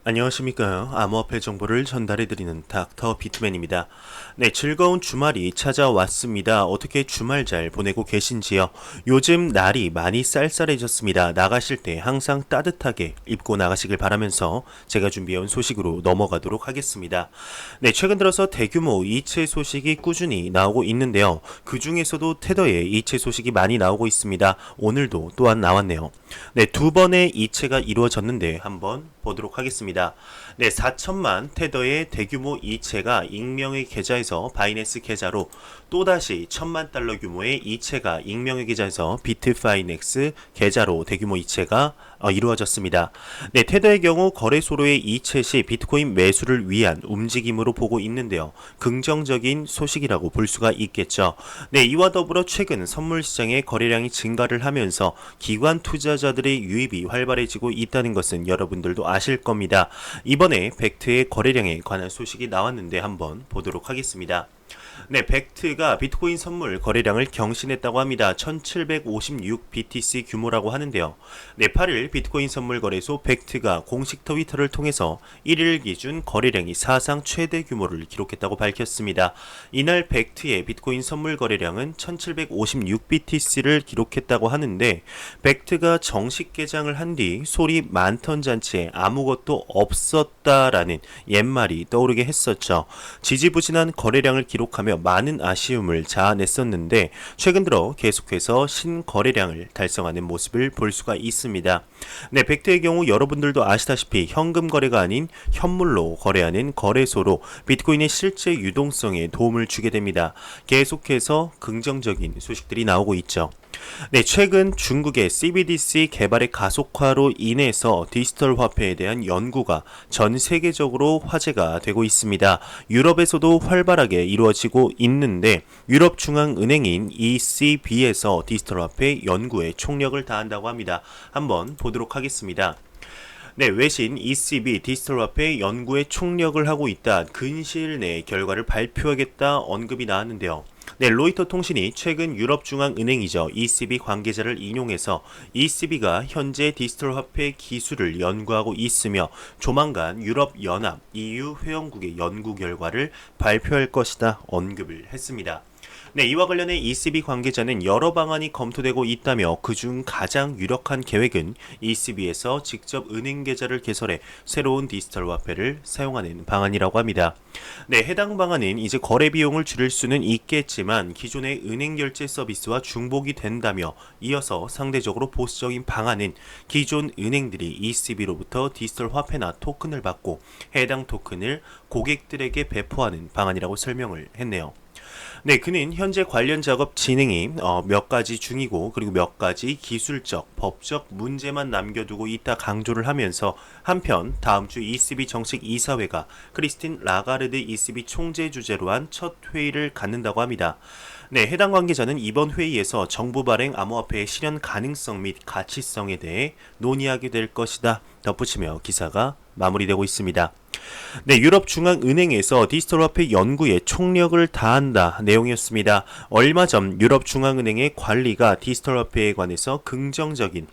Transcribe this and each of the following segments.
안녕하십니까. 암호화폐 정보를 전달해드리는 닥터 비트맨입니다. 네, 즐거운 주말이 찾아왔습니다. 어떻게 주말 잘 보내고 계신지요? 요즘 날이 많이 쌀쌀해졌습니다. 나가실 때 항상 따뜻하게 입고 나가시길 바라면서 제가 준비해온 소식으로 넘어가도록 하겠습니다. 네, 최근 들어서 대규모 이체 소식이 꾸준히 나오고 있는데요. 그 중에서도 테더의 이체 소식이 많이 나오고 있습니다. 오늘도 또한 나왔네요. 네, 두 번의 이체가 이루어졌는데 한번 보도록 하겠습니다. 네, 4천만 테더의 대규모 이체가 익명의 계좌에서 바이낸스 계좌로 또다시 1,000만 달러 규모의 이체가 익명의 계좌에서 비트파이넥스 계좌로 대규모 이체가 이루어졌습니다. 네, 테더의 경우 거래소로의 이체 시 비트코인 매수를 위한 움직임으로 보고 있는데요. 긍정적인 소식이라고 볼 수가 있겠죠. 네, 이와 더불어 최근 선물 시장의 거래량이 증가를 하면서 기관 투자자들의 유입이 활발해지고 있다는 것은 여러분들도 아실 겁니다. 이번에 벡트의 거래량에 관한 소식이 나왔는데 한번 보도록 하겠습니다. 네, 벡트가 비트코인 선물 거래량을 경신했다고 합니다. 1756 BTC 규모라고 하는데요. 네, 8일 비트코인 선물 거래소 벡트가 공식 트위터를 통해서 1일 기준 거래량이 사상 최대 규모를 기록했다고 밝혔습니다. 이날 벡트의 비트코인 선물 거래량은 1756 BTC를 기록했다고 하는데 벡트가 정식 개장을 한 뒤 소리 만턴 잔치에 아무것도 없었다라는 옛말이 떠오르게 했었죠. 지지부진한 거래량을 기록하며 많은 아쉬움을 자아냈었는데 최근 들어 계속해서 신거래량을 달성하는 모습을 볼 수가 있습니다. 네, 벡트의 경우 여러분들도 아시다시피 현금 거래가 아닌 현물로 거래하는 거래소로 비트코인의 실제 유동성에 도움을 주게 됩니다. 계속해서 긍정적인 소식들이 나오고 있죠. 네, 최근 중국의 CBDC 개발의 가속화로 인해서 디지털 화폐에 대한 연구가 전 세계적으로 화제가 되고 있습니다. 유럽에서도 활발하게 이루어지고 있는데 유럽중앙은행인 ECB에서 디지털 화폐 연구에 총력을 다한다고 합니다. 한번 보도록 하겠습니다. 네, 외신 ECB 디지털 화폐 연구에 총력을 하고 있다. 근시일 내에 결과를 발표하겠다 언급이 나왔는데요. 네, 로이터 통신이 최근 유럽중앙은행이죠. ECB 관계자를 인용해서 ECB가 현재 디지털 화폐 기술을 연구하고 있으며 조만간 유럽연합 EU 회원국의 연구 결과를 발표할 것이다 언급을 했습니다. 네, 이와 관련해 ECB 관계자는 여러 방안이 검토되고 있다며 그중 가장 유력한 계획은 ECB에서 직접 은행 계좌를 개설해 새로운 디지털 화폐를 사용하는 방안이라고 합니다. 네, 해당 방안은 이제 거래 비용을 줄일 수는 있겠지만 기존의 은행 결제 서비스와 중복이 된다며 이어서 상대적으로 보수적인 방안은 기존 은행들이 ECB로부터 디지털 화폐나 토큰을 받고 해당 토큰을 고객들에게 배포하는 방안이라고 설명을 했네요. 네, 그는 현재 관련 작업 진행이 몇 가지 중이고 그리고 몇 가지 기술적, 법적 문제만 남겨두고 있다 강조를 하면서 한편 다음 주 ECB 정식 이사회가 크리스틴 라가르드 ECB 총재 주재로 한 첫 회의를 갖는다고 합니다. 네, 해당 관계자는 이번 회의에서 정부 발행 암호화폐의 실현 가능성 및 가치성에 대해 논의하게 될 것이다 덧붙이며 기사가 마무리되고 있습니다. 네, 유럽중앙은행에서 디지털 화폐 연구에 총력을 다한다 내용이었습니다. 얼마 전 유럽중앙은행의 관리가 디지털 화폐에 관해서 긍정적인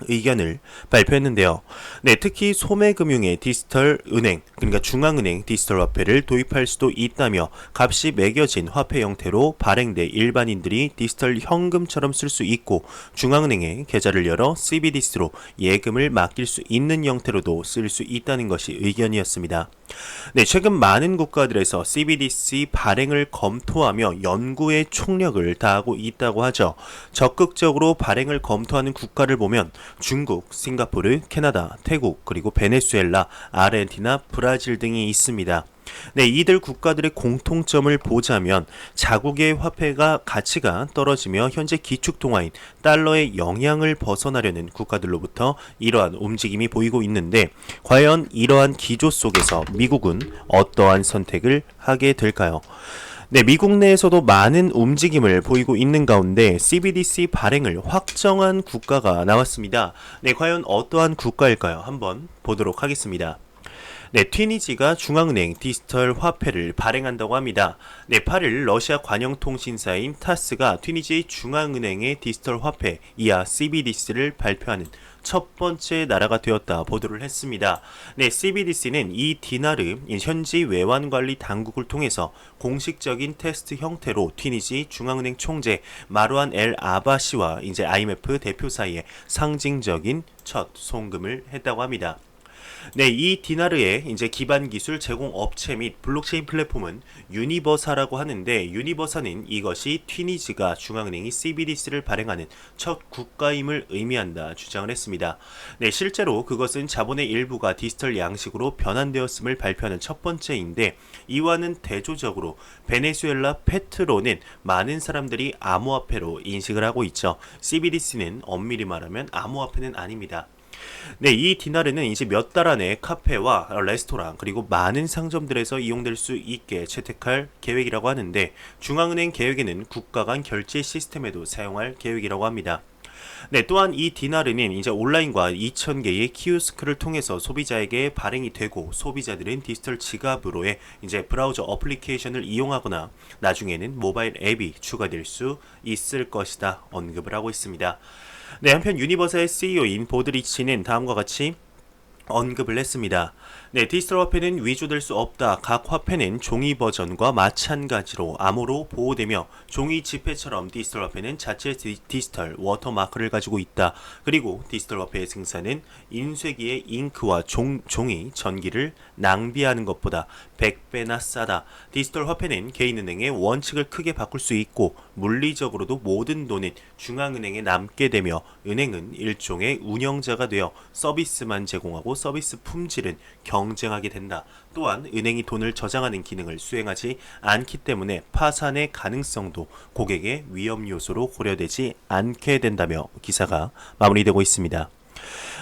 의견을 발표했는데요. 네, 특히 소매금융의 디지털 은행, 그러니까 중앙은행 디지털 화폐를 도입할 수도 있다며 값이 매겨진 화폐 형태로 발행돼 일반인들이 디지털 현금처럼 쓸 수 있고 중앙은행에 계좌를 열어 CBDC로 예금을 맡길 수 있는 형태로도 쓸 수 있다는 것이 의견이었습니다. 네, 최근 많은 국가들에서 CBDC 발행을 검토하며 연구에 총력을 다하고 있다고 하죠. 적극적으로 발행을 검토하는 국가를 보면 중국, 싱가포르, 캐나다, 태국, 그리고 베네수엘라, 아르헨티나, 브라질 등이 있습니다. 네, 이들 국가들의 공통점을 보자면 자국의 화폐가 가치가 떨어지며 현재 기축통화인 달러의 영향을 벗어나려는 국가들로부터 이러한 움직임이 보이고 있는데 과연 이러한 기조 속에서 미국은 어떠한 선택을 하게 될까요? 네, 미국 내에서도 많은 움직임을 보이고 있는 가운데 CBDC 발행을 확정한 국가가 나왔습니다. 네, 과연 어떠한 국가일까요? 한번 보도록 하겠습니다. 네, 튀니지가 중앙은행 디지털 화폐를 발행한다고 합니다. 네, 8일 러시아 관영통신사인 타스가 튀니지 중앙은행의 디지털 화폐 이하 CBDC를 발표하는 첫 번째 나라가 되었다 보도를 했습니다. 네, CBDC는 이 디나르 현지 외환관리 당국을 통해서 공식적인 테스트 형태로 튀니지 중앙은행 총재 마루안 엘 아바시와 이제 IMF 대표 사이에 상징적인 첫 송금을 했다고 합니다. 네, 이 디나르의 이제 기반 기술 제공 업체 및 블록체인 플랫폼은 유니버사라고 하는데, 유니버사는 이것이 튀니지가 중앙은행이 CBDC를 발행하는 첫 국가임을 의미한다 주장을 했습니다. 네, 실제로 그것은 자본의 일부가 디지털 양식으로 변환되었음을 발표하는 첫 번째인데, 이와는 대조적으로 베네수엘라 페트로는 많은 사람들이 암호화폐로 인식을 하고 있죠. CBDC는 엄밀히 말하면 암호화폐는 아닙니다. 네, 이 디나르는 이제 몇 달 안에 카페와 레스토랑 그리고 많은 상점들에서 이용될 수 있게 채택할 계획이라고 하는데, 중앙은행 계획에는 국가 간 결제 시스템에도 사용할 계획이라고 합니다. 네, 또한 이 디나르는 이제 온라인과 2,000개의 키오스크를 통해서 소비자에게 발행이 되고, 소비자들은 디지털 지갑으로의 이제 브라우저 어플리케이션을 이용하거나 나중에는 모바일 앱이 추가될 수 있을 것이다 언급을 하고 있습니다. 네, 한편 유니버사의 CEO인 보드리치는 다음과 같이 언급을 했습니다. 네, 디지털 화폐는 위조될 수 없다. 각 화폐는 종이 버전과 마찬가지로 암호로 보호되며, 종이 지폐처럼 디지털 화폐는 자체 디지털 워터마크를 가지고 있다. 그리고 디지털 화폐의 생산은 인쇄기의 잉크와 종이, 전기를 낭비하는 것보다 100배나 싸다. 디지털 화폐는 개인은행의 원칙을 크게 바꿀 수 있고, 물리적으로도 모든 돈은 중앙은행에 남게 되며, 은행은 일종의 운영자가 되어 서비스만 제공하고 서비스 품질은 경쟁하게 된다. 또한 은행이 돈을 저장하는 기능을 수행하지 않기 때문에 파산의 가능성도 고객의 위험 요소로 고려되지 않게 된다며 기사가 마무리되고 있습니다.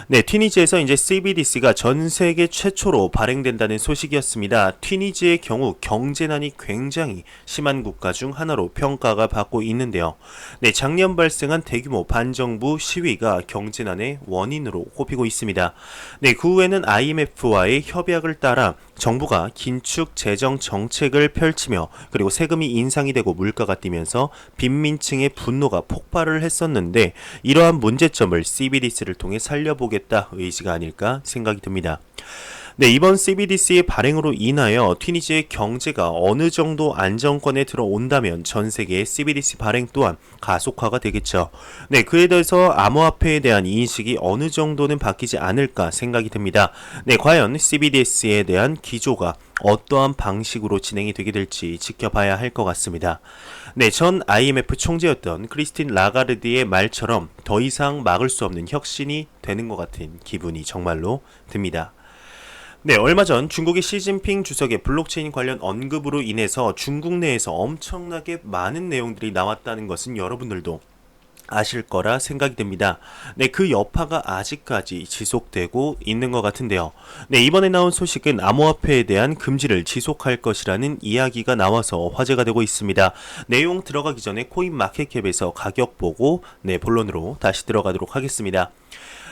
네, 튀니지에서 이제 CBDC가 전 세계 최초로 발행된다는 소식이었습니다. 튀니지의 경우 경제난이 굉장히 심한 국가 중 하나로 평가가 받고 있는데요. 네, 작년 발생한 대규모 반정부 시위가 경제난의 원인으로 꼽히고 있습니다. 네, 그 후에는 IMF와의 협약을 따라 정부가 긴축 재정 정책을 펼치며, 그리고 세금이 인상이 되고 물가가 뛰면서 빈민층의 분노가 폭발을 했었는데, 이러한 문제점을 CBDC를 통해 살려보겠다 의지가 아닐까 생각이 듭니다. 네, 이번 CBDC의 발행으로 인하여 튀니지의 경제가 어느 정도 안정권에 들어온다면 전 세계의 CBDC 발행 또한 가속화가 되겠죠. 네, 그에 대해서 암호화폐에 대한 인식이 어느 정도는 바뀌지 않을까 생각이 듭니다. 네, 과연 CBDC에 대한 기조가 어떠한 방식으로 진행이 되게 될지 지켜봐야 할 것 같습니다. 네, 전 IMF 총재였던 크리스틴 라가르디의 말처럼 더 이상 막을 수 없는 혁신이 되는 것 같은 기분이 정말로 듭니다. 네, 얼마 전 중국의 시진핑 주석의 블록체인 관련 언급으로 인해서 중국 내에서 엄청나게 많은 내용들이 나왔다는 것은 여러분들도 아실 거라 생각이 듭니다. 네, 그 여파가 아직까지 지속되고 있는 것 같은데요. 네, 이번에 나온 소식은 암호화폐에 대한 금지를 지속할 것이라는 이야기가 나와서 화제가 되고 있습니다. 내용 들어가기 전에 코인마켓캡에서 가격 보고 본론으로 다시 들어가도록 하겠습니다.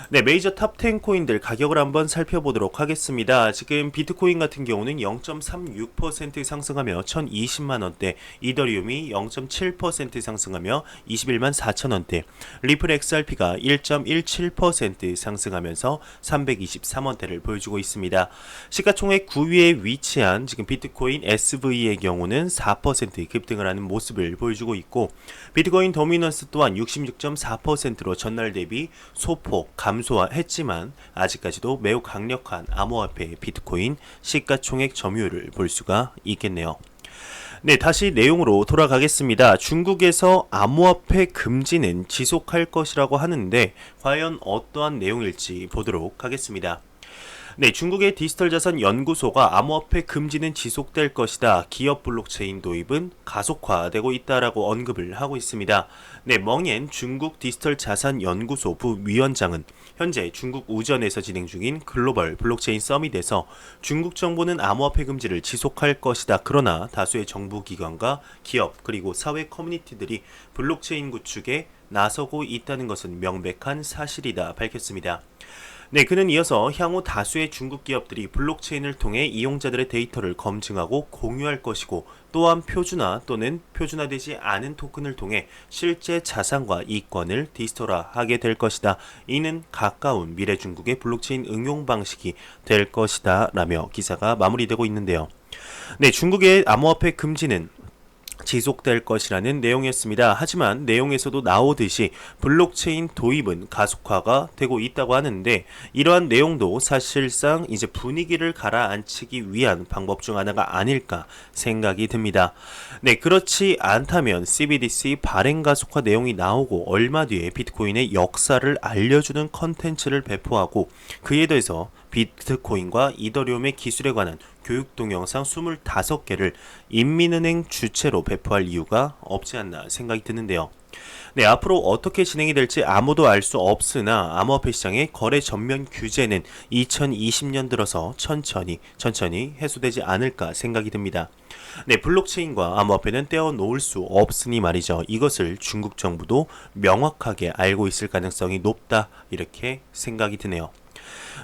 네, 메이저 탑 10 코인들 가격을 한번 살펴보도록 하겠습니다. 지금 비트코인 같은 경우는 0.36% 상승하며 1020만원대, 이더리움이 0.7% 상승하며 21만 4천원대, 리플 XRP가 1.17% 상승하면서 323원대를 보여주고 있습니다. 시가총액 9위에 위치한 지금 비트코인 SV의 경우는 4% 급등을 하는 모습을 보여주고 있고, 비트코인 도미넌스 또한 66.4%로 전날 대비 소폭 감소했지만 아직까지도 매우 강력한 암호화폐 비트코인 시가총액 점유율을 볼 수가 있겠네요. 네, 다시 내용으로 돌아가겠습니다. 중국에서 암호화폐 금지는 지속할 것이라고 하는데 과연 어떠한 내용일지 보도록 하겠습니다. 네, 중국의 디지털 자산 연구소가 암호화폐 금지는 지속될 것이다. 기업 블록체인 도입은 가속화되고 있다라고 언급을 하고 있습니다. 네, 멍옌 중국 디지털 자산 연구소 부위원장은 현재 중국 우전에서 진행 중인 글로벌 블록체인 서밋에서 중국 정부는 암호화폐 금지를 지속할 것이다. 그러나 다수의 정부 기관과 기업 그리고 사회 커뮤니티들이 블록체인 구축에 나서고 있다는 것은 명백한 사실이다 밝혔습니다. 네, 그는 이어서 향후 다수의 중국 기업들이 블록체인을 통해 이용자들의 데이터를 검증하고 공유할 것이고, 또한 표준화 또는 표준화되지 않은 토큰을 통해 실제 자산과 이권을 디지털화하게 될 것이다. 이는 가까운 미래 중국의 블록체인 응용 방식이 될 것이다 라며 기사가 마무리되고 있는데요. 네, 중국의 암호화폐 금지는 지속될 것이라는 내용이었습니다. 하지만 내용에서도 나오듯이 블록체인 도입은 가속화가 되고 있다고 하는데, 이러한 내용도 사실상 이제 분위기를 가라앉히기 위한 방법 중 하나가 아닐까 생각이 듭니다. 네, 그렇지 않다면 CBDC 발행 가속화 내용이 나오고 얼마 뒤에 비트코인의 역사를 알려주는 컨텐츠를 배포하고, 그에 대해서 비트코인과 이더리움의 기술에 관한 교육 동영상 25개를 인민은행 주체로 배포할 이유가 없지 않나 생각이 드는데요. 네, 앞으로 어떻게 진행이 될지 아무도 알 수 없으나 암호화폐 시장의 거래 전면 규제는 2020년 들어서 천천히 해소되지 않을까 생각이 듭니다. 네, 블록체인과 암호화폐는 떼어놓을 수 없으니 말이죠. 이것을 중국 정부도 명확하게 알고 있을 가능성이 높다, 이렇게 생각이 드네요.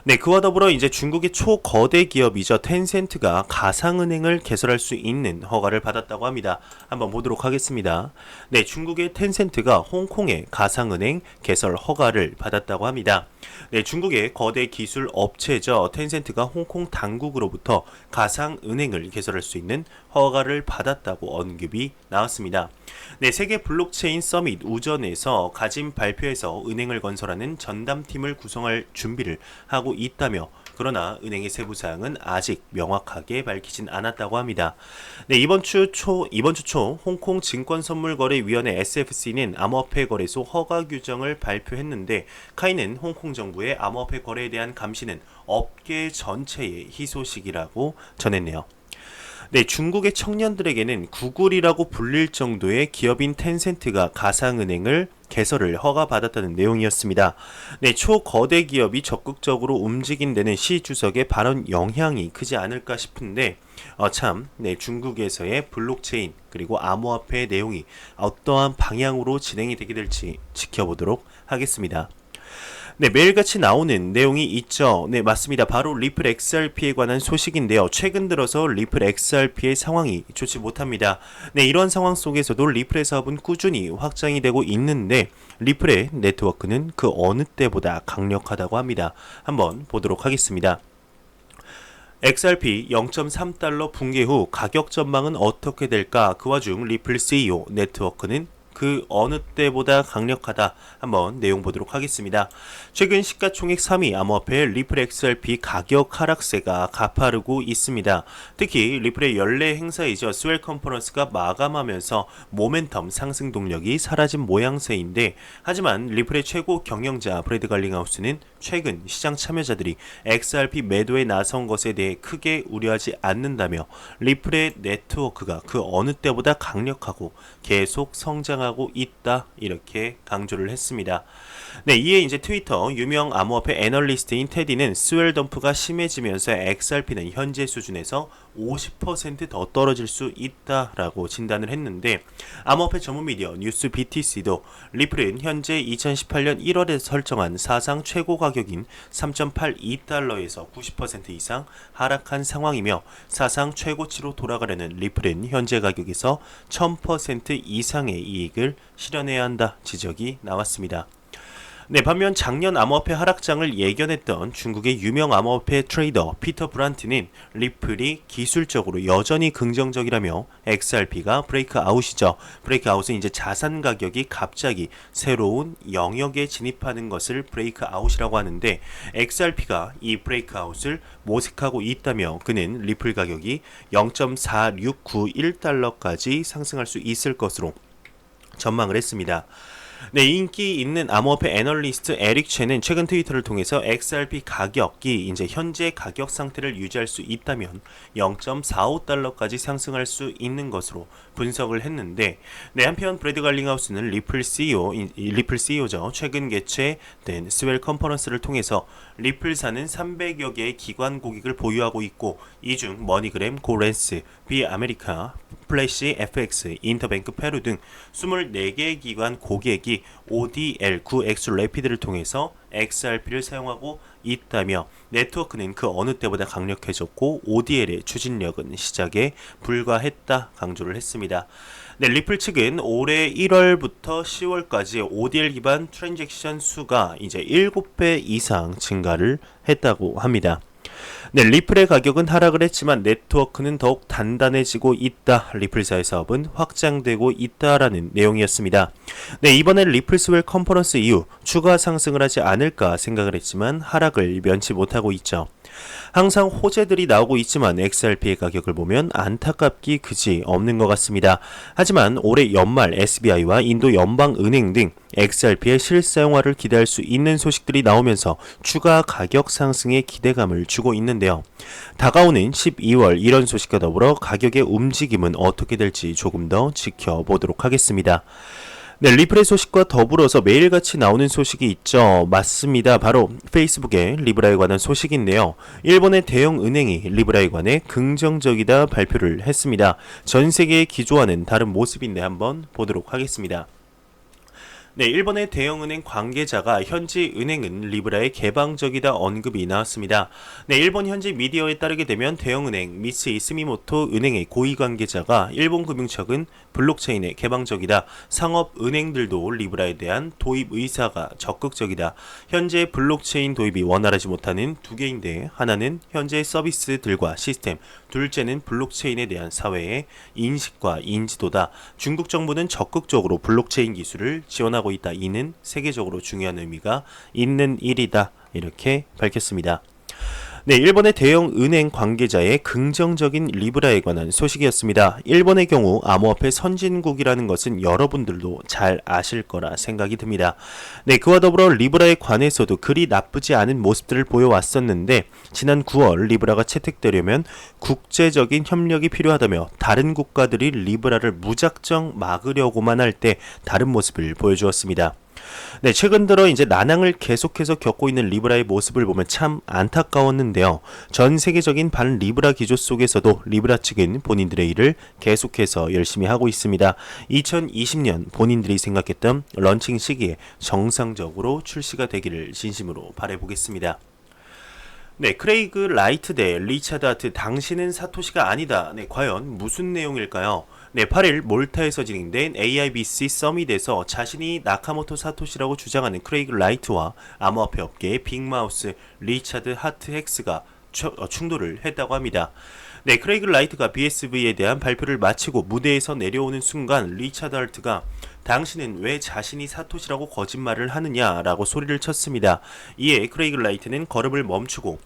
네, 그와 더불어 이제 중국의 초거대 기업이죠. 텐센트가 가상은행을 개설할 수 있는 허가를 받았다고 합니다. 한번 보도록 하겠습니다. 네, 중국의 텐센트가 홍콩의 가상은행 개설 허가를 받았다고 합니다. 네, 중국의 거대 기술 업체죠. 텐센트가 홍콩 당국으로부터 가상은행을 개설할 수 있는 허가를 받았다고 언급이 나왔습니다. 네, 세계 블록체인 서밋 우전에서 가진 발표에서 은행을 건설하는 전담팀을 구성할 준비를 하고 있다며, 그러나 은행의 세부 사항은 아직 명확하게 밝히진 않았다고 합니다. 네, 이번 주 초 홍콩 증권선물거래위원회 SFC는 암호화폐 거래소 허가 규정을 발표했는데, 카이는 홍콩 정부의 암호화폐 거래에 대한 감시는 업계 전체의 희소식이라고 전했네요. 네, 중국의 청년들에게는 구글이라고 불릴 정도의 기업인 텐센트가 가상은행을 개설을 허가받았다는 내용이었습니다. 네, 초거대 기업이 적극적으로 움직인 데는 시 주석의 발언 영향이 크지 않을까 싶은데, 네, 중국에서의 블록체인 그리고 암호화폐의 내용이 어떠한 방향으로 진행이 되게 될지 지켜보도록 하겠습니다. 네, 매일같이 나오는 내용이 있죠. 네, 맞습니다. 바로 리플 XRP에 관한 소식인데요. 최근 들어서 리플 XRP의 상황이 좋지 못합니다. 네, 이러한 상황 속에서도 리플의 사업은 꾸준히 확장이 되고 있는데, 리플의 네트워크는 그 어느 때보다 강력하다고 합니다. 한번 보도록 하겠습니다. XRP 0.3달러 붕괴 후 가격 전망은 어떻게 될까? 그 와중 리플 CEO 네트워크는 그 어느 때보다 강력하다. 한번 내용 보도록 하겠습니다. 최근 시가총액 3위 암호화폐 리플 XRP 가격 하락세가 가파르고 있습니다. 특히 리플의 연례 행사이죠. 스웰 컨퍼런스가 마감하면서 모멘텀 상승 동력이 사라진 모양새인데, 하지만 리플의 최고 경영자 브래드 갈링하우스는 최근 시장 참여자들이 XRP 매도에 나선 것에 대해 크게 우려하지 않는다며, 리플의 네트워크가 그 어느 때보다 강력하고 계속 성장하고 있다, 이렇게 강조를 했습니다. 네, 이에 이제 트위터 유명 암호화폐 애널리스트인 테디는 스웰 덤프가 심해지면서 XRP는 현재 수준에서 50% 더 떨어질 수 있다라고 진단을 했는데, 암호화폐 전문 미디어 뉴스 BTC도 리플은 현재 2018년 1월에 설정한 사상 최고 가격인 3.82달러에서 90% 이상 하락한 상황이며, 사상 최고치로 돌아가려는 리플은 현재 가격에서 1000% 이상의 이익을 실현해야 한다 지적이 나왔습니다. 네, 반면 작년 암호화폐 하락장을 예견했던 중국의 유명 암호화폐 트레이더 피터 브란트는 리플이 기술적으로 여전히 긍정적이라며, XRP가 브레이크 아웃이죠. 브레이크 아웃은 이제 자산 가격이 갑자기 새로운 영역에 진입하는 것을 브레이크 아웃이라고 하는데, XRP가 이 브레이크 아웃을 모색하고 있다며, 그는 리플 가격이 0.4691달러까지 상승할 수 있을 것으로 전망을 했습니다. 네, 인기 있는 암호화폐 애널리스트 에릭 첸은 최근 트위터를 통해서 XRP 가격이 이제 현재 가격 상태를 유지할 수 있다면 0.45달러까지 상승할 수 있는 것으로 분석을 했는데, 네, 한편 브래드 갈링하우스는 리플 CEO죠. 최근 개최된 스웰 컨퍼런스를 통해서 리플사는 300여 개의 기관 고객을 보유하고 있고, 이 중 머니그램, 고렌스, 비아메리카, 플래시 FX, 인터뱅크 페루 등 24개의 기관 고객이 ODL9X 레피드를 통해서 XRP를 사용하고 있다며 네트워크는 그 어느 때보다 강력해졌고 ODL의 추진력은 시작에 불과했다 강조를 했습니다. 네, 리플 측은 올해 1월부터 10월까지 ODL 기반 트랜잭션 수가 이제 7배 이상 증가를 했다고 합니다. 네, 리플의 가격은 하락을 했지만 네트워크는 더욱 단단해지고 있다. 리플사의 사업은 확장되고 있다라는 내용이었습니다. 네, 이번엔 리플 스웰 컨퍼런스 이후 추가 상승을 하지 않을까 생각을 했지만 하락을 면치 못하고 있죠. 항상 호재들이 나오고 있지만 XRP의 가격을 보면 안타깝기 그지 없는 것 같습니다. 하지만 올해 연말 SBI와 인도 연방은행 등 XRP의 실사용화를 기대할 수 있는 소식들이 나오면서 추가 가격 상승의 기대감을 주고 있는데요. 다가오는 12월 이런 소식과 더불어 가격의 움직임은 어떻게 될지 조금 더 지켜보도록 하겠습니다. 네, 리플의 소식과 더불어서 매일같이 나오는 소식이 있죠. 맞습니다. 바로 페이스북의 리브라에 관한 소식인데요. 일본의 대형 은행이 리브라에 관해 긍정적이다 발표를 했습니다. 전 세계에 기조하는 다른 모습인데 한번 보도록 하겠습니다. 네, 일본의 대형은행 관계자가 현지 은행은 리브라에 개방적이다 언급이 나왔습니다. 네, 일본 현지 미디어에 따르게 되면 대형은행 미쓰이 스미모토 은행의 고위 관계자가 일본 금융청은 블록체인에 개방적이다. 상업은행들도 리브라에 대한 도입 의사가 적극적이다. 현재 블록체인 도입이 원활하지 못하는 두 개인데 하나는 현재 서비스들과 시스템, 둘째는 블록체인에 대한 사회의 인식과 인지도다. 중국 정부는 적극적으로 블록체인 기술을 지원하고 있다. 이는 세계적으로 중요한 의미가 있는 일이다. 이렇게 밝혔습니다. 네, 일본의 대형 은행 관계자의 긍정적인 리브라에 관한 소식이었습니다. 일본의 경우 암호화폐 선진국이라는 것은 여러분들도 잘 아실 거라 생각이 듭니다. 네, 그와 더불어 리브라에 관해서도 그리 나쁘지 않은 모습들을 보여왔었는데 지난 9월 리브라가 채택되려면 국제적인 협력이 필요하다며 다른 국가들이 리브라를 무작정 막으려고만 할 때 다른 모습을 보여주었습니다. 네, 최근 들어 이제 난항을 계속해서 겪고 있는 리브라의 모습을 보면 참 안타까웠는데요. 전 세계적인 반 리브라 기조 속에서도 리브라 측은 본인들의 일을 계속해서 열심히 하고 있습니다. 2020년 본인들이 생각했던 런칭 시기에 정상적으로 출시가 되기를 진심으로 바라보겠습니다. 네, 크레이그 라이트 대 리차드 하트 당신은 사토시가 아니다. 네, 과연 무슨 내용일까요? 네, 8일 몰타에서 진행된 AIBC 서밋에서 자신이 나카모토 사토시라고 주장하는 크레이그 라이트와 암호화폐 업계의 빅마우스 리차드 하트 헥스가 충돌을 했다고 합니다. 네, 크레이그 라이트가 BSV에 대한 발표를 마치고 무대에서 내려오는 순간 리차드 하트가 당신은 왜 자신이 사토시라고 거짓말을 하느냐라고 소리를 쳤습니다. 이에 크레이그 라이트는 걸음을 멈추고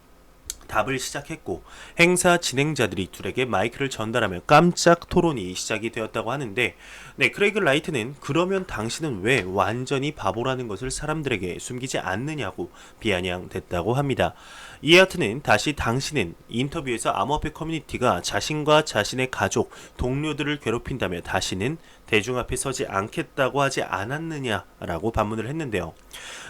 답을 시작했고 행사 진행자들이 둘에게 마이크를 전달하며 깜짝 토론이 시작이 되었다고 하는데 네, 크레이그 라이트는 그러면 당신은 왜 완전히 바보라는 것을 사람들에게 숨기지 않느냐고 비아냥댔다고 합니다. 이에 하트는 다시 당신은 인터뷰에서 암호화폐 커뮤니티가 자신과 자신의 가족, 동료들을 괴롭힌다며 다시는 대중 앞에 서지 않겠다고 하지 않았느냐라고 반문을 했는데요.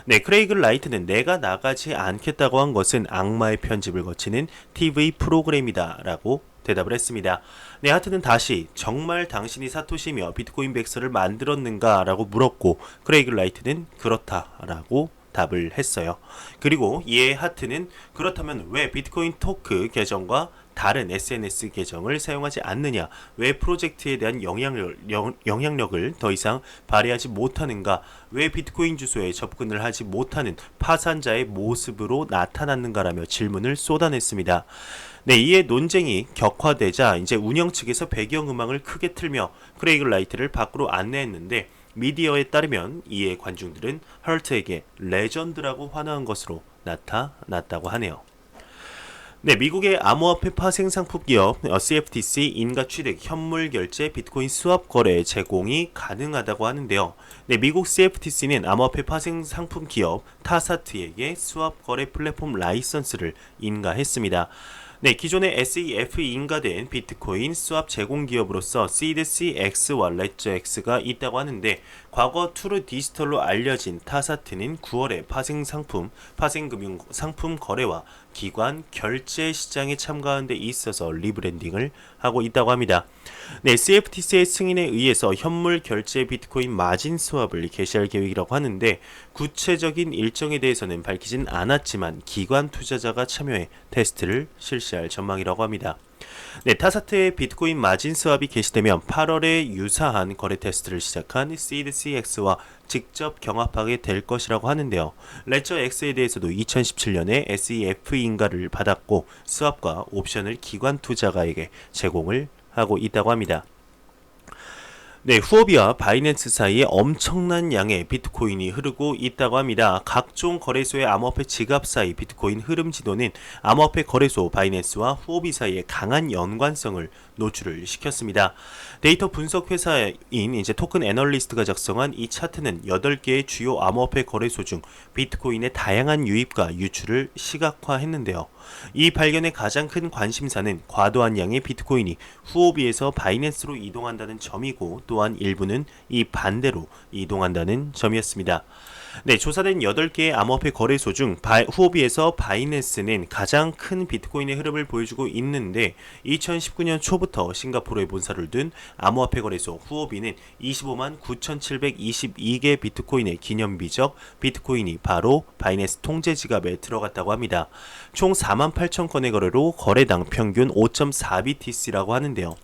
네, 크레이그 라이트는 내가 나가지 않겠다고 한 것은 악마의 편집을 거치는 TV 프로그램이다라고 대답을 했습니다. 네, 하트는 다시 정말 당신이 사토시며 비트코인 백서를 만들었는가라고 물었고 크레이그 라이트는 그렇다라고 답을 했어요. 그리고 이에 하트는 그렇다면 왜 비트코인 토크 계정과 다른 SNS 계정을 사용하지 않느냐? 왜 프로젝트에 대한 영향력을 더 이상 발휘하지 못하는가? 왜 비트코인 주소에 접근을 하지 못하는 파산자의 모습으로 나타났는가라며 질문을 쏟아냈습니다. 네, 이에 논쟁이 격화되자 이제 운영 측에서 배경음악을 크게 틀며 크레이그 라이트를 밖으로 안내했는데 미디어에 따르면 이에 관중들은 헐트에게 레전드라고 환호한 것으로 나타났다고 하네요. 네, 미국의 암호화폐 파생 상품 기업 CFTC 인가 취득, 현물 결제, 비트코인 스왑 거래 제공이 가능하다고 하는데요. 네, 미국 CFTC는 암호화폐 파생 상품 기업 타사트에게 스왑 거래 플랫폼 라이선스를 인가했습니다. 네, 기존의 SEF 인가된 비트코인 스왑 제공 기업으로서 시드CX와 레저X가 있다고 하는데 과거 투르 디지털로 알려진 타사트는 9월에 파생금융 상품 거래와 기관 결제 시장에 참가하는 데 있어서 리브랜딩을 하고 있다고 합니다. 네, CFTC의 승인에 의해서 현물 결제 비트코인 마진 스왑을 개시할 계획이라고 하는데 구체적인 일정에 대해서는 밝히진 않았지만 기관 투자자가 참여해 테스트를 실시할 전망이라고 합니다. 네, 타사트의 비트코인 마진 스왑이 개시되면 8월에 유사한 거래 테스트를 시작한 시드CX와 직접 경합하게 될 것이라고 하는데요. 레저X에 대해서도 2017년에 SEF 인가를 받았고 스왑과 옵션을 기관 투자가에게 제공을 하고 있다고 합니다. 네, 후오비와 바이낸스 사이에 엄청난 양의 비트코인이 흐르고 있다고 합니다. 각종 거래소의 암호화폐 지갑 사이 비트코인 흐름 지도는 암호화폐 거래소 바이낸스와 후오비 사이의 강한 연관성을 노출을 시켰습니다. 데이터 분석 회사인 토큰 애널리스트가 작성한 이 차트는 8개의 주요 암호화폐 거래소 중 비트코인의 다양한 유입과 유출을 시각화했는데요. 이 발견의 가장 큰 관심사는 과도한 양의 비트코인이 후오비에서 바이낸스로 이동한다는 점이고 또한 일부는 이 반대로 이동한다는 점이었습니다. 네, 조사된 8개의 암호화폐 거래소 중 후오비에서 바이낸스는 가장 큰 비트코인의 흐름을 보여주고 있는데 2019년 초부터 싱가포르에 본사를 둔 암호화폐 거래소 후오비는 25만 9,722개 비트코인의 기념비적 비트코인이 바로 바이낸스 통제 지갑에 들어갔다고 합니다. 총 4만 8천 건의 거래로 거래당 평균 5.4BTC라고 하는데요.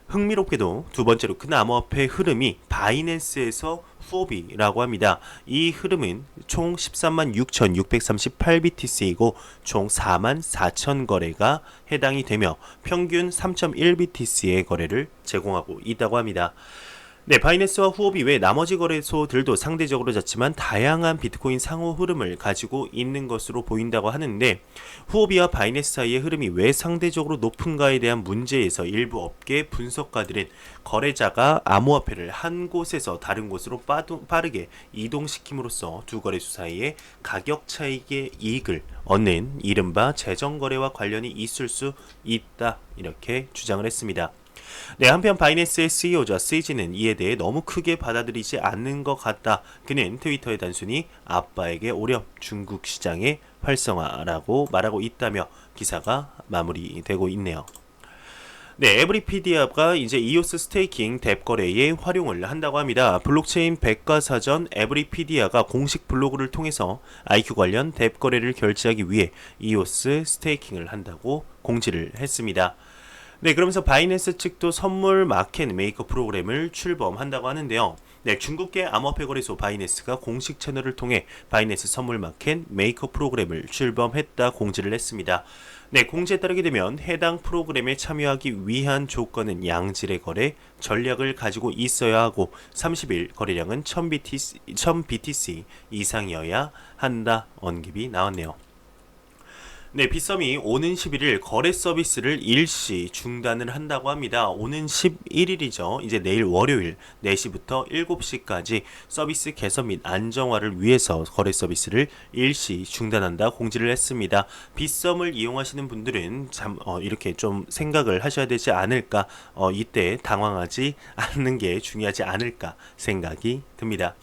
흥미롭게도 두 번째로 큰 암호화폐 흐름이 바이낸스에서 후오비라고 합니다. 이 흐름은 총 13만 6,638BTC이고 총 4만 4천 거래가 해당이 되며 평균 3.1BTC의 거래를 제공하고 있다고 합니다. 네, 바이낸스와 후오비 외 나머지 거래소들도 상대적으로 작지만 다양한 비트코인 상호 흐름을 가지고 있는 것으로 보인다고 하는데 후오비와 바이낸스 사이의 흐름이 왜 상대적으로 높은가에 대한 문제에서 일부 업계 분석가들은 거래자가 암호화폐를 한 곳에서 다른 곳으로 빠르게 이동시킴으로써 두 거래소 사이의 가격 차익의 이익을 얻는 이른바 재정거래와 관련이 있을 수 있다 이렇게 주장을 했습니다. 네, 한편 바이낸스의 CEO자 시지는 이에 대해 너무 크게 받아들이지 않는 것 같다. 그는 트위터에 단순히 아빠에게 오렴 중국 시장의 활성화라고 말하고 있다며 기사가 마무리되고 있네요. 네, 에브리피디아가 이제 이오스 스테이킹 뎁 거래에 활용을 한다고 합니다. 블록체인 백과사전 에브리피디아가 공식 블로그를 통해서 IQ 관련 뎁 거래를 결제하기 위해 이오스 스테이킹을 한다고 공지를 했습니다. 네, 그러면서 바이낸스 측도 선물 마켓 메이커 프로그램을 출범한다고 하는데요. 네, 중국계 암호화폐 거래소 바이낸스가 공식 채널을 통해 바이낸스 선물 마켓 메이커 프로그램을 출범했다 공지를 했습니다. 네, 공지에 따르게 되면 해당 프로그램에 참여하기 위한 조건은 양질의 거래 전략을 가지고 있어야 하고 30일 거래량은 1000BTC 이상이어야 한다 언급이 나왔네요. 네, 빗썸이 오는 11일 거래 서비스를 일시 중단을 한다고 합니다. 오는 11일이죠. 이제 내일 월요일 4시부터 7시까지 서비스 개선 및 안정화를 위해서 거래 서비스를 일시 중단한다 공지를 했습니다. 빗썸을 이용하시는 분들은 이렇게 좀 생각을 하셔야 되지 않을까, 이때 당황하지 않는 게 중요하지 않을까 생각이 듭니다.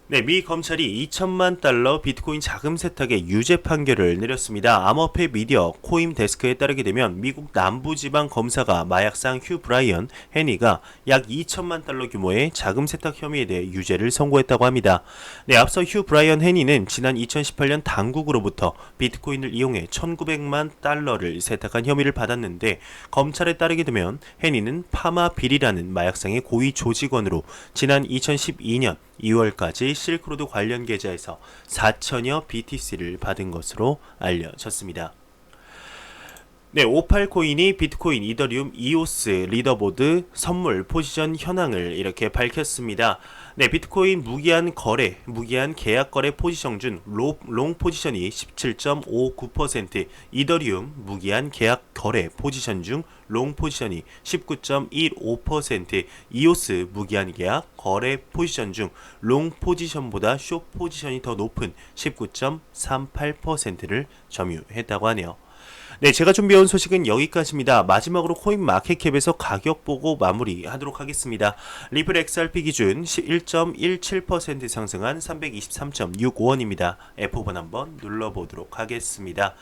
네, 미 검찰이 2천만 달러 비트코인 자금 세탁의 유죄 판결을 내렸습니다. 암호화폐 미디어 코임데스크에 따르게 되면 미국 남부지방 검사가 마약상 휴 브라이언 해니가 약 2천만 달러 규모의 자금 세탁 혐의에 대해 유죄를 선고했다고 합니다. 네, 앞서 휴 브라이언 해니는 지난 2018년 당국으로부터 비트코인을 이용해 1,900만 달러를 세탁한 혐의를 받았는데 검찰에 따르게 되면 해니는 파마빌이라는 마약상의 고위 조직원으로 지난 2012년 2월까지 실크로드 관련 계좌에서 4천여 BTC를 받은 것으로 알려졌습니다. 네, 58코인이 비트코인, 이더리움, 이오스 리더보드 선물 포지션 현황을 이렇게 밝혔습니다. 네, 비트코인 무기한 계약 거래 포지션 중 롱 포지션이 17.59%, 이더리움 무기한 계약 거래 포지션 중 롱 포지션이 19.15%, 이오스 무기한 계약 거래 포지션 중 롱 포지션보다 숏 포지션이 더 높은 19.38%를 점유했다고 하네요. 네, 제가 준비해온 소식은 여기까지입니다. 마지막으로 코인 마켓캡에서 가격 보고 마무리하도록 하겠습니다. 리플 XRP 기준 1.17% 상승한 323.65원입니다. F5번 한번 눌러보도록 하겠습니다.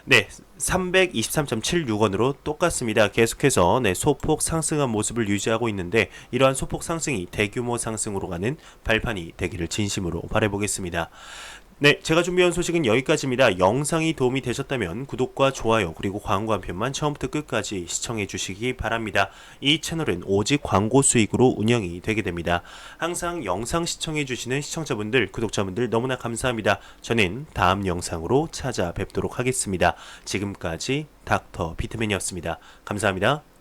네, 323.76원으로 똑같습니다. 계속해서 소폭 상승한 모습을 유지하고 있는데 이러한 소폭 상승이 대규모 상승으로 가는 발판이 되기를 진심으로 바라보겠습니다. 네, 제가 준비한 소식은 여기까지입니다. 영상이 도움이 되셨다면 구독과 좋아요 그리고 광고 한 편만 처음부터 끝까지 시청해 주시기 바랍니다. 이 채널은 오직 광고 수익으로 운영이 되게 됩니다. 항상 영상 시청해 주시는 시청자분들, 구독자분들 너무나 감사합니다. 저는 다음 영상으로 찾아뵙도록 하겠습니다. 지금까지 닥터 비트맨이었습니다. 감사합니다.